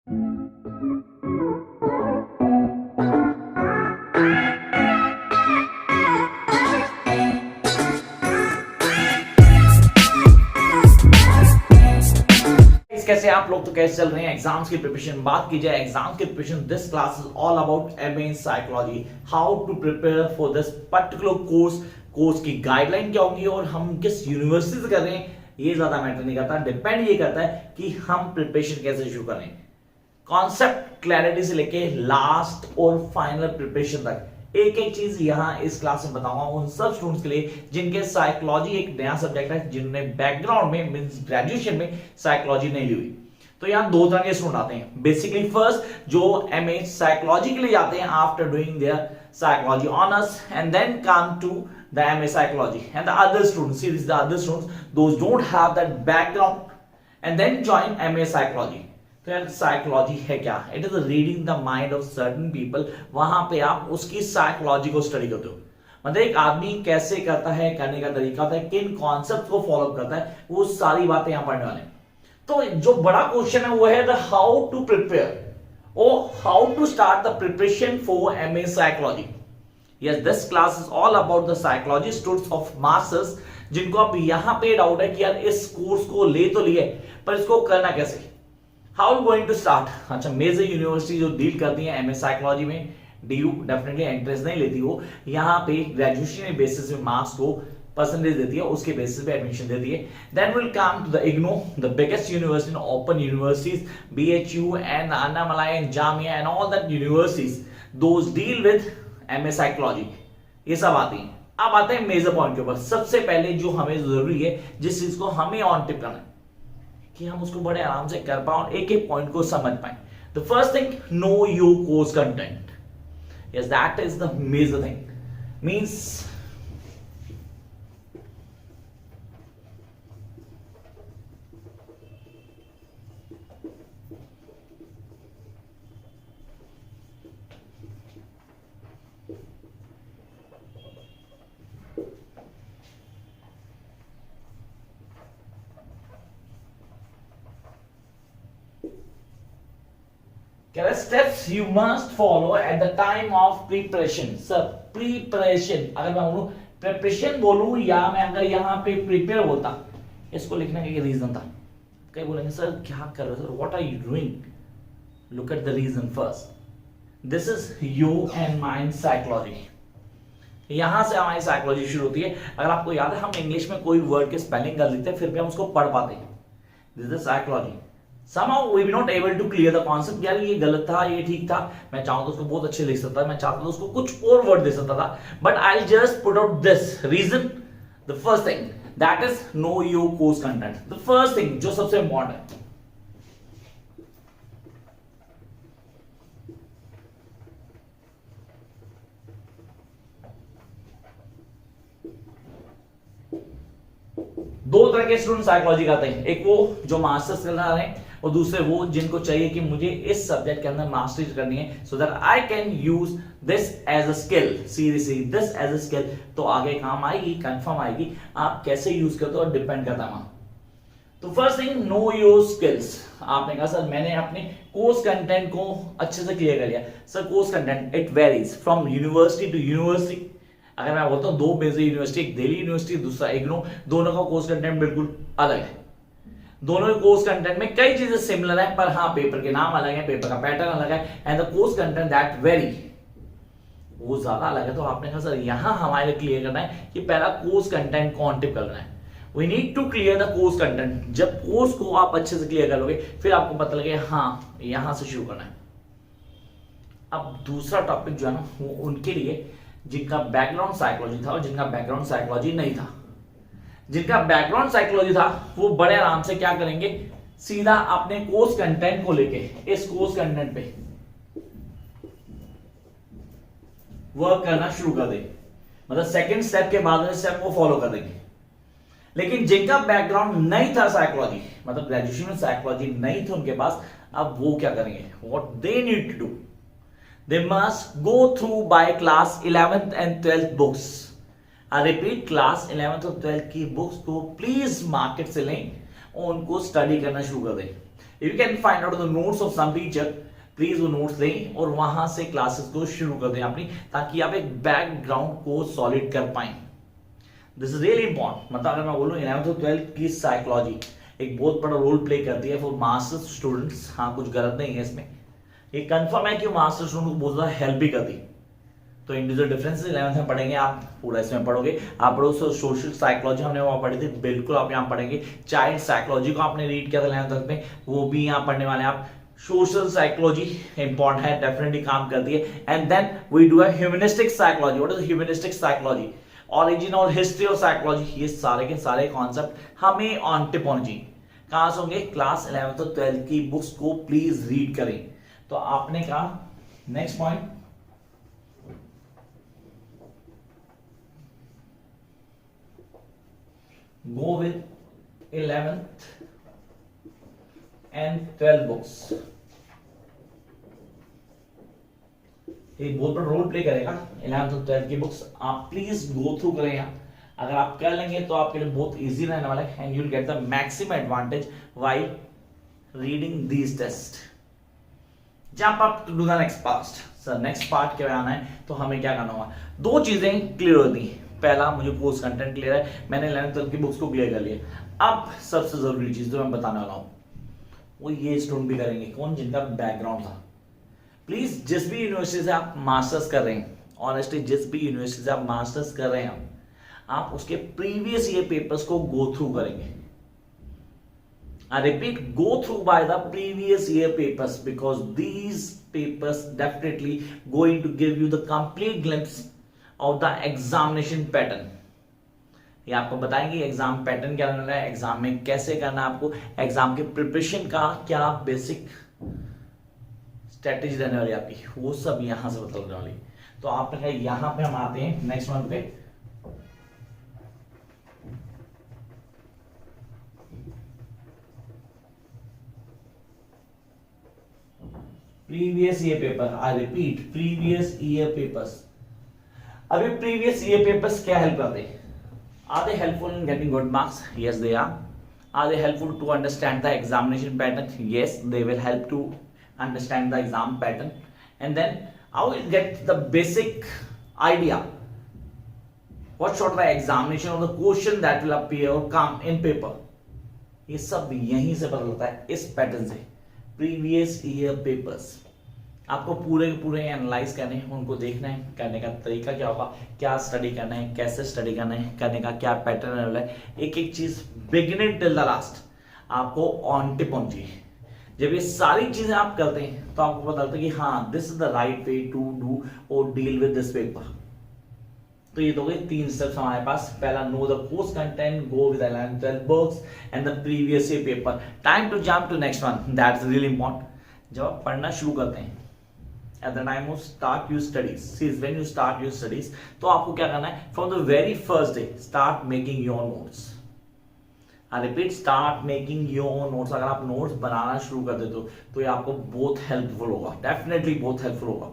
कैसे आप लोग, तो कैसे चल रहे हैं एग्जाम्स की प्रिपरेशन। बात की जाए एग्जाम की preparation, this class is all about MA in psychology, how to prepare for this particular course की गाइडलाइन क्या होंगी और हम किस यूनिवर्सिटी से कर रहे हैं ये ज्यादा मैटर नहीं करता। डिपेंड ये करता है कि हम प्रिपरेशन कैसे शुरू करें, कॉन्सेप्ट क्लैरिटी से लेके लास्ट और फाइनल प्रिपरेशन तक। एक एक चीज यहां इस क्लास में बताऊंगा उन सब स्टूडेंट्स के लिए जिनके साइकोलॉजी एक नया सब्जेक्ट है, जिन्होंने बैकग्राउंड में मींस ग्रेजुएशन में साइकोलॉजी नहीं ली हुई। तो यहां दो तरह के स्टूडेंट आते हैं। बेसिकली फर्स्ट जो एमए साइकोलॉजी के लिए जाते हैं after doing their psychology honours and then come to the MA psychology, and the other students, see this the other students those don't have that background and then join MA psychology. तो यार psychology है क्या? It is reading the mind of certain people. वहां पे आप उसकी psychology को study करते हो, मतलब एक आदमी कैसे करता है, करने का तरीका होता है, किन कॉन्सेप्ट को फॉलो करता है, वो सारी बातें यहां पढ़ने वाले हैं। तो जो बड़ा क्वेश्चन है वो है द हाउ टू प्रिपेयर और how to start the preparation for MA psychology. Yes, this class is all about the psychology students of masters, जिनको अब यहां पे डाउट है कि यार इस कोर्स को ले तो लिए पर इसको करना कैसे, हाउ गोइंग टू स्टार्ट। अच्छा, मेजर यूनिवर्सिटी जो डील करती है एमए साइकोलॉजी में, डीयू डेफिनेटली एंट्रेंस नहीं लेती, वो यहाँ पे ग्रेजुएशन बेसिस पे मार्क्स को परसेंटेज देती है, उसके बेसिस पे एडमिशन देती है। Then will come to the IGNOU, the biggest university, open universities, BHU and Annamalai and Jamia and all that universities, those deal with MA psychology. ये सब आती हैं। अब आते हैं मेजर पॉइंट के ऊपर। सबसे पहले जो हमें जरूरी है, जिस चीज को हमें ऑन टिप करना है कि हम उसको बड़े आराम से कर पाए और एक एक पॉइंट को समझ पाए। The first thing, know your course content. Yes, that is the major thing. Means क्या steps you must follow at the time of preparation. Sir preparation, अगर मैं बोलूं प्रिपरेशन बोलूं या मैं अगर यहां पे प्रिपेयर होता, इसको लिखने का रीजन था। कई बोलेंगे सर क्या कर रहे हो sir, what are you doing? Look at the reason first. This is you and mind psychology. यहां से हमारी साइकोलॉजी शुरू होती है। अगर आपको याद है, हम इंग्लिश में कोई वर्ड के स्पेलिंग कर लेते हैं फिर भी हम उसको पढ़ पाते हैं। This is psychology. Somehow we were not able to clear the concept, यार ये गलत था, ये ठीक था, मैं चाहूँ तो उसको बहुत अच्छे लिख सकता था, मैं चाहता तो उसको कुछ और वर्ड दे सकता था, but I'll just put out this reason. The first thing that is know your course content. The first thing जो सबसे important है, दो तरह के स्टूडेंट साइकोलॉजी करते हैं। एक वो जो मास्टर्स करना रहे हैं और दूसरे वो जिनको चाहिए कि मुझे इस सब्जेक्ट के अंदर मास्टरी करनी है so that I can use this as a skill. Seriously this as a skill तो आगे काम आएगी, कंफर्म आएगी। आप कैसे यूज करते हो और डिपेंड करता है। तो first thing, know your skills. आपने कहा सर मैंने अपने कोर्स कंटेंट को अच्छे से क्लियर कर लिया। Sir course content it varies from university to university. अगर मैं बोलता हूं दो मेजर यूनिवर्सिटी, एक दिल्ली यूनिवर्सिटी दूसरा इग्नू, दोनों का कोर्स कंटेंट बिल्कुल अलग है। दोनों के कोर्स कंटेंट में कई चीजें सिमिलर है, पर हाँ पेपर के नाम अलग है, पेपर का पैटर्न अलग है, and the course content that very वो ज्यादा अलग है। तो आपने कहा सर यहां हमारे क्लियर करना है कि पहला कोर्स कंटेंट को ऑन टिप करना है। We need to clear the course content. जब कोर्स को आप अच्छे से क्लियर कर लोगे फिर आपको पता लगे हाँ यहां से शुरू करना है। अब दूसरा टॉपिक जो है ना वो उनके लिए जिनका बैकग्राउंड साइकोलॉजी था और जिनका बैकग्राउंड साइकोलॉजी नहीं था। जिनका बैकग्राउंड साइकोलॉजी था वो बड़े आराम से क्या करेंगे, सीधा अपने कोर्स कंटेंट को लेके इस कोर्स कंटेंट पे वर्क करना शुरू कर देंगे, मतलब सेकंड स्टेप के बाद स्टेप को फॉलो कर देंगे। लेकिन जिनका बैकग्राउंड नहीं था साइकोलॉजी, मतलब ग्रेजुएशन में साइकोलॉजी नहीं थी उनके पास, अब वो क्या करेंगे, what they need to do, they must go through by class 11th and 12th books. I repeat, class 11th और 12th की बुक्स को प्लीज मार्केट से लें और उनको स्टडी करना शुरू कर दें। If you can find out the notes of some teacher, please वो नोट्स लें और वहां से क्लासेस को शुरू कर दें अपनी, ताकि आप एक बैकग्राउंड को सॉलिड कर पाए। This is really important. मतलब अगर मैं बोलूँ 11th और 12th की साइकोलॉजी एक बहुत बड़ा रोल प्ले करती है फॉर मास्टर्स स्टूडेंट्स। हाँ, कुछ गलत नहीं है इसमें, ये कंफर्म है कि मास्टर स्टूडेंट को बहुत ज्यादा हेल्प भी करती। तो इंडिविजुअल डिफरेंसेस 11th में पढ़ेंगे, आप पूरा इसमें पढ़ोगे। आप पढ़ो सोशल साइकोलॉजी, हमने वहां पढ़ी थी, बिल्कुल आप यहाँ पढ़ेंगे। चाइल्ड साइकोलॉजी को आपने रीड किया था 11th में, वो भी यहाँ पढ़ने वाले आप। सोशल साइकोलॉजी इंपॉर्टेंट है, डेफिनेटली काम करती है। And then we do humanistic psychology. What is humanistic psychology? Origin और हिस्ट्री ऑफ साइकोलॉजी। ये सारे के सारे कॉन्सेप्ट हमें ऑन टिप होने चाहिए। कहां से होंगे? क्लास 11th और 12th की बुक्स को प्लीज रीड करें। तो आपने कहा next point, go with 11th and 12th books। ये बहुत बड़ा रोल प्ले करेगा 11th और 12th की बुक्स। आप प्लीज गो थ्रू करें यहाँ। अगर आप कर लेंगे तो आपके लिए बहुत इजी रहने वाला है, and you will get the maximum advantage while reading these test. Jump up to do the next part. Sir next part क्या आना है, तो हमें क्या करना होगा? दो चीजें क्लियर होती हैं। पहला, मुझे कोर्स कंटेंट क्लियर है, मैंने 11th 12th की बुक्स को क्लियर कर लिया। अब सबसे जरूरी चीज जो मैं बताने वाला हूं वो ये स्टूडेंट भी करेंगे, कौन? जिनका बैकग्राउंड था। प्लीज जिस भी यूनिवर्सिटी से आप मास्टर्स कर रहे हैं, ऑनेस्टली जिस भी यूनिवर्सिटी से आप मास्टर्स कर रहे हैं, आप उसके प्रीवियस ईयर पेपर्स को गो थ्रू करेंगे। I repeat, go through by the previous year papers, because these papers definitely going to give you the complete glimpse of the examination pattern। ये आपको बताएंगे एग्जाम पैटर्न क्या रहने वाला है, exam में कैसे करना है आपको, एग्जाम के प्रिपरेशन का क्या बेसिक स्ट्रेटेजी रहने वाली आपकी, वो सब यहां से बदलने वाली। तो आपने कहा यहां पे हम आते हैं नेक्स्ट वन पे। Previous year paper, I repeat previous year papers. अभी प्रीवियस ईयर पेपर्स क्या हेल्प करते हैं? Are they helpful in getting good marks? Yes they are. Are they helpful to understand the examination pattern? Yes, they will help to understand the exam pattern, and then I will get the basic idea what sort of the examination of the question that will appear or come in paper। ये सब यहीं से पता लगता है, इस pattern से। Previous year papers आपको पूरे के पूरे एनालाइज करने हैं, उनको देखना है, करने का तरीका क्या होगा, क्या स्टडी करना है, कैसे स्टडी करना है, करने का क्या पैटर्न है, एक एक चीज बिगिनिंग टिल द लास्ट आपको ऑन टिप होनी चाहिए। जब ये सारी चीजें आप करते हैं तो आपको पता लगता है कि हाँ, this is the right way to do और डील विद दिस पेपर। तो ये तो गए 3 स्टेप्स हमारे पास। पहला, know the course content, go with 11th 12th books and the previous year paper. Time to jump to next one, that's really important. जब आप पढ़ना शुरू करते हैं, at the time of start your studies, see when you start your studies, तो आपको क्या करना है? from the very first day start making your notes। I repeat, start making your notes। अगर आप नोट्स बनाना शुरू कर देते हो तो ये आपको बहुत हेल्पफुल होगा, डेफिनेटली बहुत हेल्पफुल होगा।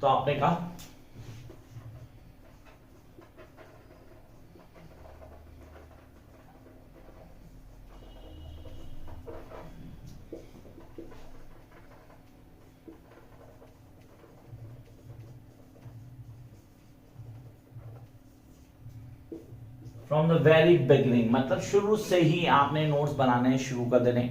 तो आपने कहा फ्रॉम द वेरी बिगिनिंग, मतलब शुरू से ही आपने नोट्स बनाने शुरू कर देने।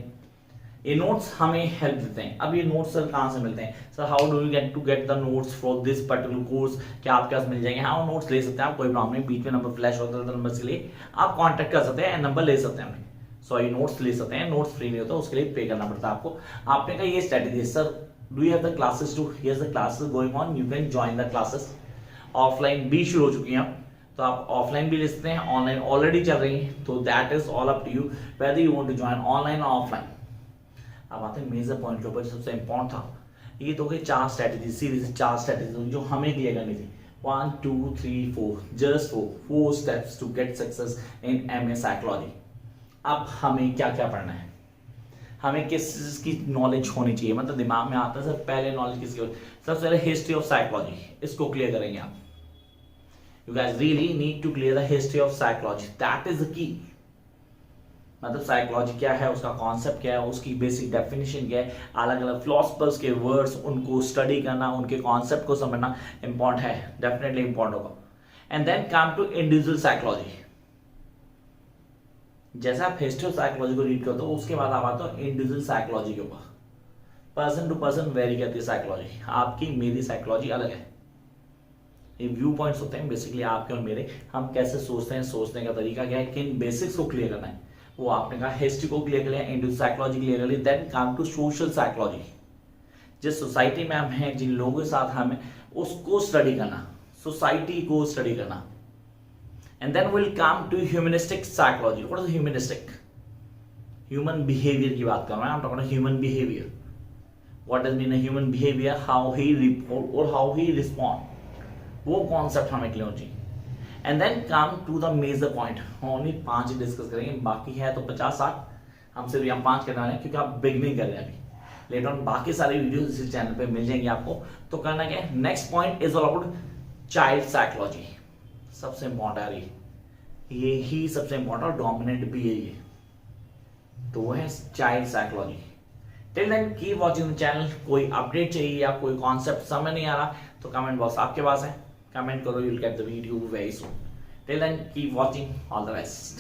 ये नोट्स हमें हेल्प देते हैं। अब ये नोट्स सर कहां से मिलते हैं? Sir how do you get to get the notes for this particular course? क्या आपके पास मिल जाएंगे? हाँ, नोट्स ले सकते हैं आप, कोई प्रॉब्लम नहीं। बीच में नंबर फ्लैश होता है, नंबर के लिए आप कॉन्टेक्ट कर सकते हैं, नंबर ले सकते हैं। सॉरी, नोट्स ले सकते हैं, नोट्स फ्री नहीं होता, उसके लिए पे करना पड़ता है आपको। आपने कहा ये strategy, sir do you have the classes too? Here's the classes going on, you can join the classes. Offline भी शुरू हो चुकी हैं, तो आप ऑफलाइन भी ले सकते हैं, ऑनलाइन ऑलरेडी चल रही है, तो that is all up to you whether you want to join online और ऑफलाइन। अब आते हैं मेजर पॉइंट के ऊपर, सबसे इंपॉर्टेंट था। ये तो गए 4 स्ट्रेटेजी, सीरीज 4 स्ट्रेटेजी जो हमें क्लियर करनी थी। 1 2 3 4, just 4 steps to get success in MA psychology. अब हमें क्या क्या पढ़ना है, हमें किस चीज की नॉलेज होनी चाहिए, मतलब दिमाग में आता है सर पहले नॉलेज किसकी होती? सबसे पहले हिस्ट्री ऑफ साइकोलॉजी, इसको क्लियर करेंगे आप। You guys really need to clear the history of psychology. That is the key. मतलब साइकोलॉजी क्या है, उसका कॉन्सेप्ट क्या है, उसकी बेसिक डेफिनेशन क्या है, अलग अलग फिलोसफर्स के वर्ड्स उनको स्टडी करना, उनके कॉन्सेप्ट को समझना इंपॉर्टेंट है, डेफिनेटली इंपॉर्टेंट होगा। And then come to individual psychology. जैसे आप हिस्ट्री ऑफ साइकोलॉजी को रीड करते हो उसके बाद आप आते हो इंडिविजुअल साइकोलॉजी के ऊपर। पर्सन टू पर्सन वेरी करती है साइकोलॉजी, आपकी मेरी साइकोलॉजी अलग है। ये व्यू पॉइंट्स होते हैं बेसिकली आपके और मेरे, हम कैसे सोचते हैं, सोचने का तरीका क्या है, किन बेसिक्स को क्लियर करना है, वो आपने कहा हिस्ट्री को क्लियर कर लिया, इंडिविजुअल साइकोलॉजी क्लियर कर ली। Then come to social psychology, जिस सोसाइटी में हम हैं, जिन लोगों के साथ हम हैं, उसको स्टडी करना, सोसाइटी को स्टडी करना। And then will come to humanistic psychology. What is humanistic? Human behaviour की बात कर रहा हूं, talking human behaviour. What does mean human behaviour? How he report और हाउ ही रिस्पॉन्ड, वो कॉन्सेप्ट हमें क्लियर होना चाहिए। And then come to the major point. Only 5 ही डिस्कस करेंगे, बाकी है तो 50-60, हम सिर्फ यहाँ 5 करने वाले हैं क्योंकि आप बिगनिंग कर रहे हैं अभी। लेटर ऑन बाकी सारी वीडियोस इस चैनल पे मिल जाएंगी आपको। तो करना क्या है, next point is all about child psychology. सबसे इंपॉर्टेंट ये ही सबसे इंपॉर्टेंट और डोमिनेंट भी है ये, तो वो है child psychology. Till then keep watching the channel. कोई अपडेट चाहिए या कोई कॉन्सेप्ट समझ नहीं आ रहा तो कमेंट बॉक्स आपके पास है, कमेंट करो, you will get the video very soon. Till then keep watching, all the best.